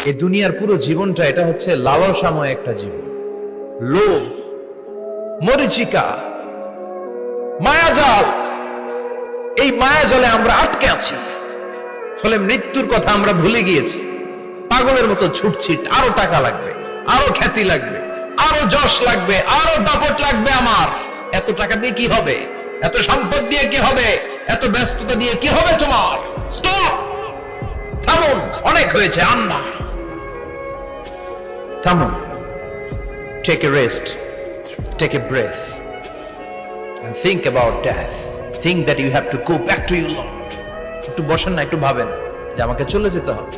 এই দুনিয়ার পুরো জীবনটা এটা হচ্ছে লালসাময় একটা জীবন, লোভ, মরিচিকা, মায়াজাল। এই মায়াজালে আমরা আটকে আছি, ফলে মৃত্যুর কথা আমরা ভুলে গিয়েছি। পাগলের মতো ছুটছি, আরো টাকা লাগবে, আরো খ্যাতি লাগবে, আরো যশ লাগবে, আরো দাপট লাগবে। আমার এত টাকা দিয়ে কি হবে? এত সম্পদ দিয়ে কি হবে? এত ব্যস্ততা দিয়ে কি হবে তোমার? স্টপ, থামুন, অনেক হয়েছে, আন্না, থামুন। Take a rest, take a breath and think about death. Think that you have to go back to your Lord. একটু বসেন না, একটু ভাবেন যে আমাকে চলে যেতে হবে,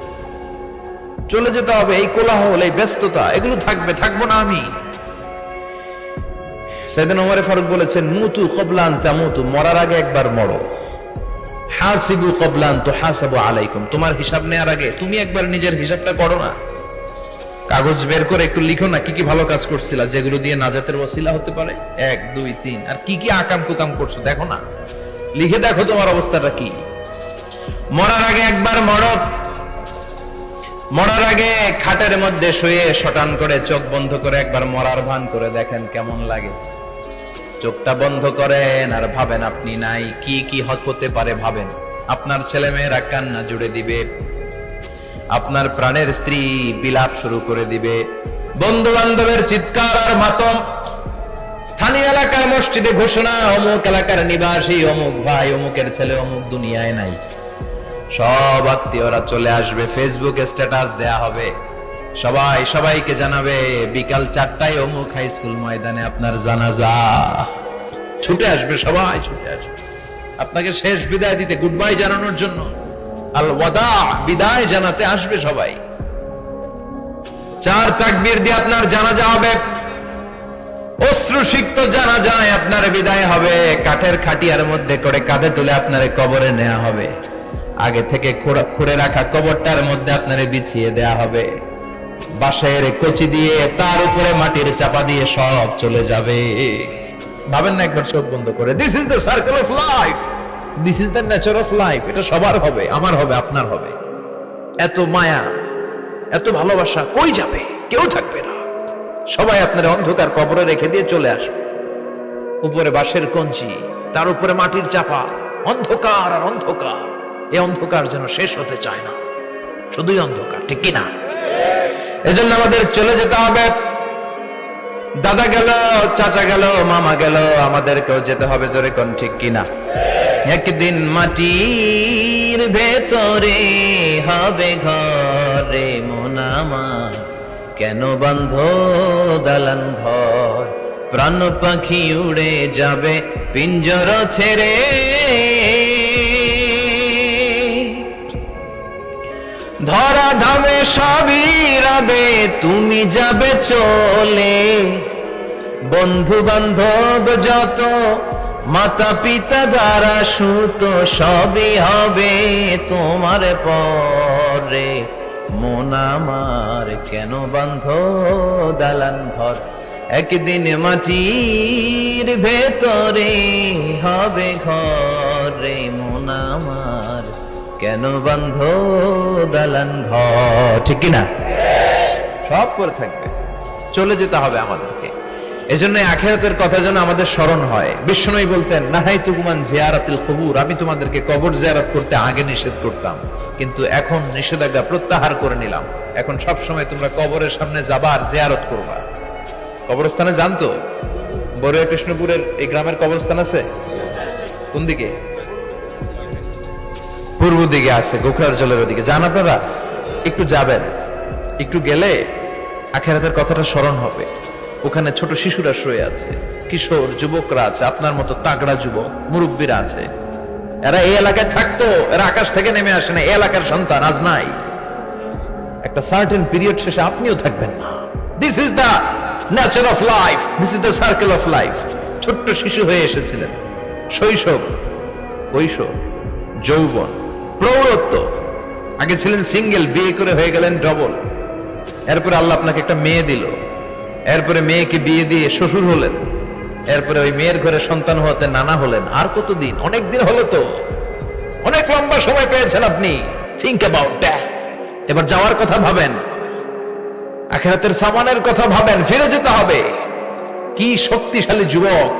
চলে যেতে হবে। এই কোলাহল, এই ব্যস্ততা, এগুলো থাকবে, থাকবো না আমি। সাইয়েদনা ওমর ফারুক বলেছেন, মুতু ক্বাবলা আন তামুতু, মরার আগে একবার মরো। হাসিবু ক্বাবলা আন তুহাসাবু আলাইকুম, তোমার হিসাব নেওয়ার আগে তুমি একবার নিজের হিসাবটা করো না। কাগজ বের করে একটু লিখো না কি কি ভালো কাজ করছিলা, যেগুলো দিয়ে নাজাতের ওসিলা হতে পারে। 1 2 3, আর কি কি আকাম কুকাম করছো দেখো না, লিখে দেখো তোমার অবস্থাটা কি। মরার আগে একবার মরো। মরার আগে খাটের মধ্যে শুয়ে শটান করে চোখ বন্ধ করে একবার মরার ভান করে দেখেন কেমন লাগে। চোখটা বন্ধ করেন আর ভাবেন আপনি নাই, কি কি হতে পারে ভাবেন। আপনার ছেলে মেয়েরা কান্না জুড়ে দিবে, আপনার প্রাণের স্ত্রী বিলাপ শুরু করে দিবে, বন্ধু বান্ধবের চিৎকার আর মাতম, স্থানীয় এলাকার মসজিদে ঘোষণা, অমুক এলাকার নিবাসী অমুক ভাই অমুকের ছেলে অমুক দুনিয়ায় নাই। সব আত্মীয়রা চলে আসবে, ফেসবুকে স্ট্যাটাস দেয়া হবে, সবাই সবাইকে জানাবে বিকাল 4টায় অমুক হাই স্কুল ময়দানে আপনার জানাজা। ছুটে আসবে, সবাই ছুটে আসবে আপনাকে শেষ বিদায় দিতে, গুড বাই জানানোর জন্য, আল ওয়াদা, বিদায় জানাতে আসবে সবাই। 4 তাকবীর দিয়ে আপনার জানাজা হবে, অশ্রুসিক্ত জানাজায় আপনার বিদায় হবে। কাঠের খাটিয়ার মধ্যে করে কাঁধে তুলে আপনার কবরে নেওয়া হবে। আগে থেকে খুঁড়ে রাখা কবরটার মধ্যে আপনারে বিছিয়ে দেয়া হবে। বাঁশের কচি দিয়ে তার উপরে মাটির চাপা দিয়ে সব চলে যাবে। ভাবেন না একবার চোখ বন্ধ করে, this is the circle of life, this is the nature of life. এটা সবার হবে, আমার হবে, আপনার হবে। এত মায়া, এত ভালোবাসা কই যাবে? কেউ থাকবে না, সবাই আপনার অন্ধকার কবরে রেখে দিয়ে চলে আসবে। উপরে বাঁশের কঞ্চি, তার উপরে মাটির চাপা, অন্ধকার আর অন্ধকার। এই অন্ধকার যেন শেষ হতে চায় না, শুধুই অন্ধকার, ঠিক কিনা? এজন্য আমাদের চলে যেতে হবে। দাদা গেল, চাচা গেল, মামা গেল, আমাদেরকেও যেতে হবে, জোরে কোন ঠিক কিনা? একদিন মাটির ভেতরে হবে ঘরে মন আমার, কেন বন্ধ দালান ঘর, প্রাণ পাখি উড়ে যাবে পিঞ্জর ছেড়ে। ধরা ধামে সবই রবে, তুমি যাবে চলে। বন্ধু বান্ধব যত, মাতা পিতা যারা সুত, সবই হবে তোমার পরে। মন আমার কেন বন্ধ দালান ঘর, একদিন মাটির ভেতরে হবে ঘরে মন আমার, কেন বন্ধ দালান ঘর, ঠিক কিনা? সব করে থাকবে, চলে যেতে হবে আমাদেরকে। এজন্য আখিরাতের কথা যেন আমাদের স্মরণ হয়। বিশ্বনবী বলতেন, নাহাইতুকুমান জিয়ারাতিল কুবুর, আমি তোমাদেরকে কবর জিয়ারত করতে আগে নিষেধ করতাম, কিন্তু এখন নিষেধাজ্ঞা প্রত্যাহার করে নিলাম। এখন সব সময় তোমরা কবরের সামনে যাবা আর জিয়ারত করবা। কবরস্থানে জানতো বড়ুয়া কৃষ্ণপুরের এই গ্রামের কবরস্থান আছে কোন দিকে? পূর্ব দিকে আছে, গোখরার জলের ওদিকে। যান আপনারা, একটু যাবেন, একটু গেলে আখিরাতের কথাটা স্মরণ হবে। ওখানে ছোট শিশুরা শুয়ে আছে, কিশোর যুবকরা আছে, আপনার মতো তাগড়া যুবক মুরব্বীরা আছে। এরা এই এলাকায় থাকতো, এরা আকাশ থেকে নেমে আসে না, এই এলাকার সন্তান, আজ নাই। একটা সার্টেন পিরিয়ড শেষে আপনিও থাকবেন না। This is the nature of life, this is the circle of life. ছোট্ট শিশু হয়ে এসেছিলেন, শৈশব, কৈশোর, যৌবন, প্রৌঢ়ত্ব। আগে ছিলেন সিঙ্গেল, বিয়ে করে হয়ে গেলেন ডবল। এরপরে আল্লাহ আপনাকে একটা মেয়ে দিল, এরপরে মেয়েকে বিয়ে দিয়ে শ্বশুর হলেন, এরপরে ওই মেয়ের ঘরে সন্তান হতে নানা হলেন। আর কতদিন? অনেক দিন হলো তো, অনেক লম্বা সময় পেয়েছেন আপনি। Think about death. এবার যাওয়ার কথা ভাবেন। আখিরাতের সামানের কথা ভাবেন, ফিরে যেতে হবে। কি শক্তিশালী যুবক,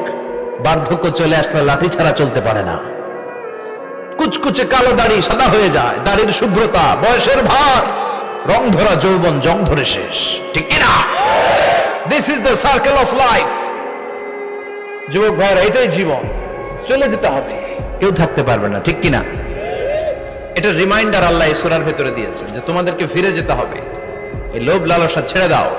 বার্ধক্য চলে আসলে লাঠি ছাড়া চলতে পারে না। কুচকুচে কালো দাড়ি সাদা হয়ে যায়, দাড়ির শুভ্রতা, বয়সের ভার, রং ধরা যৌবন জং ধরে শেষ, ঠিক কিনা? This is the circle of life. যুবক ভাইরা, এটাই জীবন, চলে যেতে হবে, কেউ থাকতে পারবে না, ঠিক কিনা? এটা রিমাইন্ডার আল্লাহ এই সূরার ভেতরে দিয়েছেন যে তোমাদেরকে ফিরে যেতে হবে। এই লোভ লালসা ছেড়ে দাও।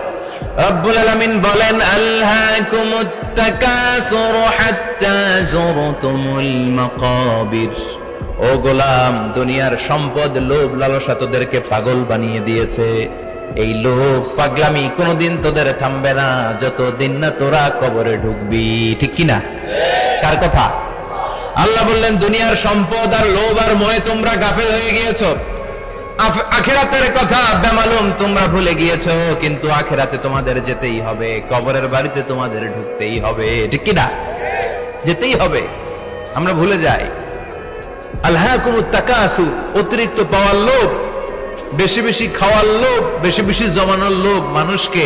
রব্বুল আলামিন বলেন, আলহাকুমুত তাকাসুর হাত্তা যুরতুমুল মাকাবির। ও গোলাম, দুনিয়ার সম্পদ, লোভ লালসা তোদেরকে পাগল বানিয়ে দিয়েছে। এই লোভ পাগলামি কোনোদিন তোদের থামবে না যতদিন না তোরা কবরে ঢুকবি, ঠিক কিনা? কার কথা? আল্লাহ বললেন, দুনিয়ার সম্পদ আর লোভ আর মোহে তোমরা গাফেল হয়ে গিয়েছো। আখিরাতের কথা বেমালুম তোমরা ভুলে গিয়েছো, কিন্তু আখিরাতে তোমাদের যেতেই হবে, কবরের বাড়িতে তোমাদের ঢুকতেই হবে, ঠিক কিনা? যেতেই হবে, আমরা ভুলে যাই। আলহাকুমুত তাকাসুর, অতিরিক্ত পাওয়ার লোভ, বেশি বেশি খাওয়ার লোভ, বেশি বেশি জমানোর লোভ মানুষকে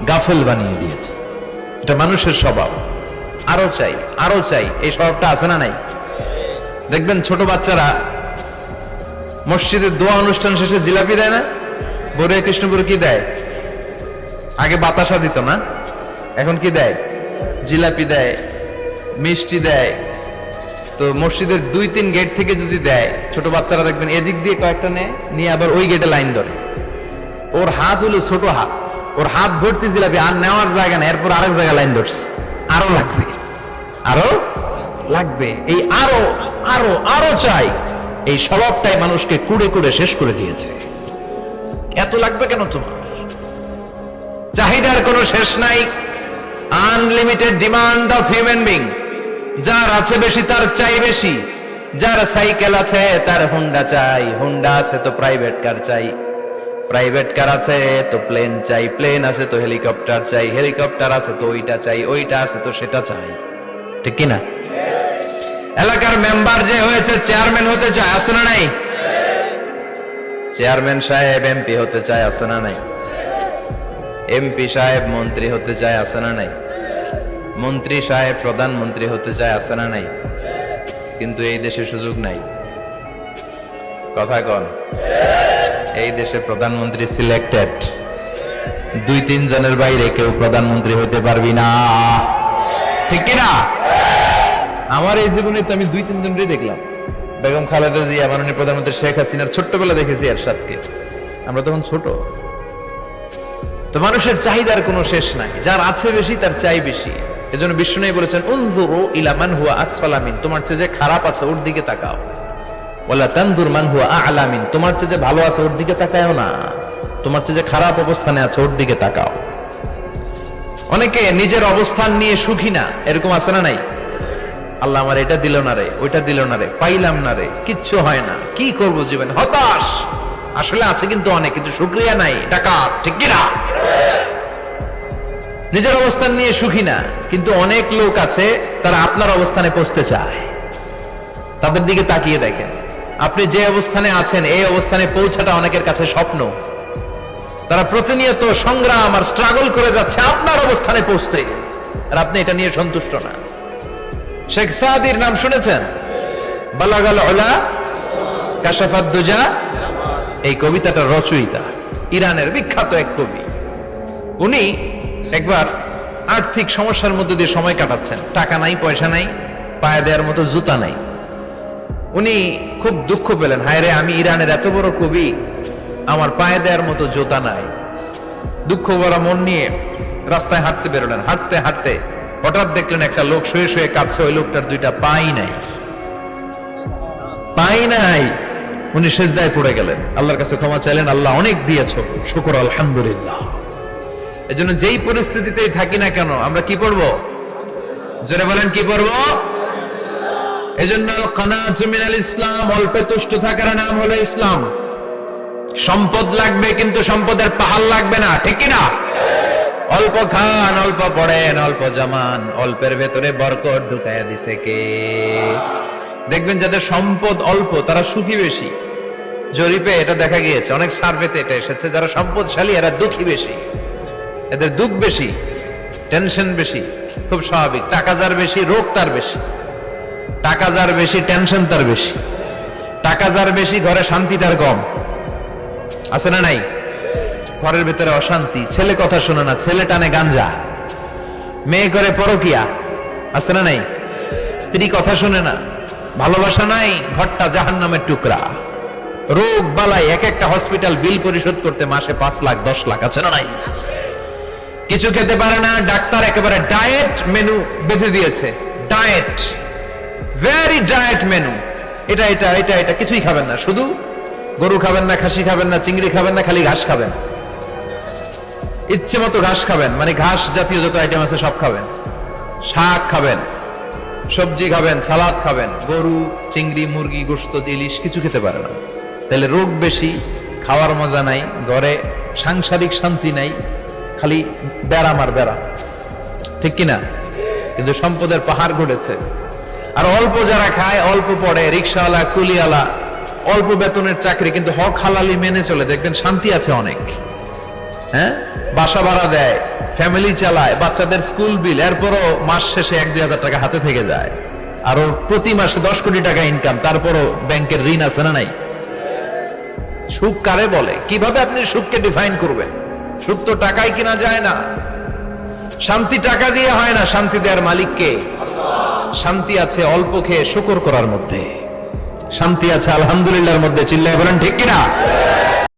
গাফেল বানিয়ে দিয়েছে। এটা মানুষের স্বভাব, আরো চাই আরো চাই, এই স্বভাবটা আছে না নাই? দেখবেন ছোট বাচ্চারা মসজিদের দোয়া অনুষ্ঠান শেষে জিলাপি দেয় না? বড়ে কৃষ্ণপুর কি দেয়? আগে বাতাসা দিত না, এখন কি দেয়? জিলাপি দেয়, মিষ্টি দেয়। তো মসজিদের 2-3 গেট থেকে যদি দেয়, ছোট বাচ্চারা দেখবেন এদিক দিয়ে কয়েকটা নিয়ে আবার ওই গেটে লাইন ধরে। ওর হাত হলো ছোট হাত, ওর হাত ভর্তি জিলাপি, আর নেওয়ার জায়গা না, এরপর আরেক জায়গায় লাইন ধরছে, আরো লাগবে আরো লাগবে, এই আরো আরো আরো চাই। এই স্বভাবটাই মানুষকে কুড়ে কুড়ে শেষ করে দিয়েছে। এত লাগবে কেন তোমার? চাহিদার কোনো শেষ নাই, unlimited demand of human being. যার আছে বেশি তার চাই বেশি, যার সাইকেল আছে তার হুন্ডা চাই, হুন্ডা আছে তো প্রাইভেট কার চাই, প্রাইভেট কার আছে তো প্লেন চাই, প্লেন আছে তো হেলিকপ্টার চাই, হেলিকপ্টার আছে তো ওইটা চাই, ওইটা আছে তো সেটা চাই, ঠিক কিনা? এলাকার মেম্বার যে হয়েছে চেয়ারম্যান হতে চায়, আছে না নাই? চেয়ারম্যান সাহেব এমপি হতে চায়, আছে না নাই? এমপি সাহেব মন্ত্রী হতে চায়, আছে না নাই? মন্ত্রী সাহেব প্রধানমন্ত্রী হতে চায়, আছে না নাই? কিন্তু এই দেশে সুযোগ নাই। কথা কন, এই দেশে প্রধানমন্ত্রী সিলেক্টেড, 2-3 জনের বাইরে কেউ প্রধানমন্ত্রী হতে পারবি না, ঠিক কিনা? আমার এই জীবনে তো আমি 2-3 জনই দেখলাম। বেগম খালেদা জিয়া, মাননীয় প্রধানমন্ত্রী শেখ হাসিনার ছোট্টবেলা দেখেছি এরশাদকে, আমরা তখন ছোট। তো মানুষের চাহিদার কোনো শেষ নাই, যার আছে বেশি তার চাই বেশি। এজন্য বিষ্ণু বলেছেন, উনজুরু ইলা মান হুয়া আসফালা মিন, তোমার চেয়ে যে খারাপ আছে ওর দিকে তাকাও। ওয়ালা তানজুর মান হুয়া আ'লা মিন, তোমার চেয়ে যে ভালো আছে ওর দিকে তাকায়ও না, তোমার চেয়ে যে খারাপ অবস্থানে আছে ওর দিকে তাকাও। অনেকে নিজের অবস্থান নিয়ে সুখী না, এরকম আছে না নাই? আল্লাহ আমার এটা দিল না রে, ওইটা দিল না রে, পাইলাম না রে, কিচ্ছু হয় না, কি করব জীবনে, হতাশ। আসলে আছে কিন্তু অনেক, কিন্তু শুকরিয়া নাই, ডাকাত, ঠিক কিনা? নিজের অবস্থান নিয়ে সুখী না, কিন্তু অনেক লোক আছে তারা আপনার অবস্থানে পৌঁছতে চায়। তাদের দিকে তাকিয়ে দেখেন, আপনি যে অবস্থানে আছেন এই অবস্থানে পৌঁছাটা অনেকের কাছে স্বপ্ন। তারা প্রতিনিয়ত সংগ্রাম আর স্ট্রাগল করে যাচ্ছে আপনার অবস্থানে পৌঁছতে, আর আপনি এটা নিয়ে সন্তুষ্ট না। শেখ সাদির নাম শুনেছেন? বালাগাল উলা কাশাফাত দুজা, এই কবিতাটার রচয়িতা, ইরানের বিখ্যাত এক কবি। উনি একবার আর্থিক সমস্যার মধ্যে দিয়ে সময় কাটাচ্ছেন, টাকা নাই, পয়সা নাই, পায়ে দেওয়ার মতো জুতা নাই। উনি খুব দুঃখ পেলেন, হায় রে, আমি ইরানের এত বড় কবি, আমার পায়ে দেওয়ার মতো জুতা নাই। দুঃখ ভরা মন নিয়ে রাস্তায় হাঁটতে বেরোলেন। হাঁটতে হাঁটতে হঠাৎ দেখলেন একটা লোক শুয়ে শুয়ে কাঁদছে, ওই লোকটার 2টা পাই নাই, পাই নাই। উনি সেজদায় পড়ে গেলেন, আল্লাহর কাছে ক্ষমা চাইলেন, আল্লাহ অনেক দিয়েছো, শুকর আলহামদুলিল্লাহ। এজন্য যেই পরিস্থিতিতেই থাকি না কেন আমরা কি পড়বো? জোরে বলেন, কি পড়বো? এজন্য কানাতু মিনাল ইসলাম, অল্পে তুষ্ট থাকার নাম হলো ইসলাম। সম্পদ লাগবে কিন্তু সম্পদের পাহাড় লাগবে না, ঠিক কিনা? অল্প খান, অল্প পড়েন, অল্প জামান, অল্পের ভেতরে বরকত ঢুকাইয়া দিছে কে? দেখবেন যাদের সম্পদ অল্প তারা সুখী বেশি। জরিপে এটা দেখা গিয়েছে, অনেক সার্ভেতে এটা এসেছে, যারা সম্পদশালী এরা দুঃখী বেশি। এদের দুঃখ বেশি, টেনশন বেশি, খুব স্বাভাবিক। টাকা যার বেশি, রোগ তার বেশি। টাকা যার বেশি, টেনশন তার বেশি। টাকা যার বেশি, ঘরে শান্তি তার কম। আছে না নাই? ঘরের ভিতরে অশান্তি, ছেলে কথা শোনে না, ছেলে টানে গাঞ্জা, মেয়ে করে পরকিয়া। আছে না নাই? স্ত্রী কথা শোনে না, ভালোবাসা নাই, ঘরটা জাহান্নামের টুকরা। রোগ বালাই, এক একটা হসপিটাল বিল পরিশোধ করতে মাসে 5 লাখ 10 লাখ। আছে না নাই? কিছু খেতে পারে না, ডাক্তার একেবারে ডায়েট মেনু বেঁধে দিয়েছে। Diet, very diet menu. এটা এটা এটা এটা কিছুই খাবেন না, শুধু গরু খাবেন না, খাসি খাবেন না, চিংড়ি খাবেন না, খালি ঘাস খাবেন। ইচ্ছে মতো ঘাস খাবেন, মানে ঘাস জাতীয় যত আইটেম আছে সব খাবেন। শাক খাবেন, সবজি খাবেন, সালাদ খাবেন। গরু, চিংড়ি, মুরগি, গোশত, ইলিশ কিছু খেতে পারে না। তাহলে রোগ বেশি, খাওয়ার মজা নাই, ঘরে সাংসারিক শান্তি নাই, খালি ব্যারাম আর ব্যারাম। ঠিক কিনা? কিন্তু সম্পদের পাহাড় ঘটেছে। আর অল্প যারা খায়, অল্প পড়ে, রিক্সাওয়ালা, কুলিওয়ালা, অল্প বেতনের চাকরি, কিন্তু হক হালালি মেনে চলে, দেখবেন শান্তি আছে অনেক। হ্যাঁ, বাসা ভাড়া দেয়, ফ্যামিলি চালায়, বাচ্চাদের স্কুল বিল, এরপরও মাস শেষে 1-2 হাজার টাকা হাতে থেকে যায়। আর ওর প্রতি মাসে 10 কোটি টাকা ইনকাম, তারপরও ব্যাংকের ঋণ আছে না নাই? সুখ কারে বলে? কিভাবে আপনি সুখকে ডিফাইন করবেন? সুখ তো টাকায় কিনা যায় না। শান্তি টাকা দিয়ে হয় না, শান্তি দেওয়ার মালিক কে? শান্তি আছে অল্প খেয়ে শুকর করার মধ্যে, শান্তি আছে আলহামদুলিল্লাহর মধ্যে। চিল্লায় বলেন ঠিক কিনা?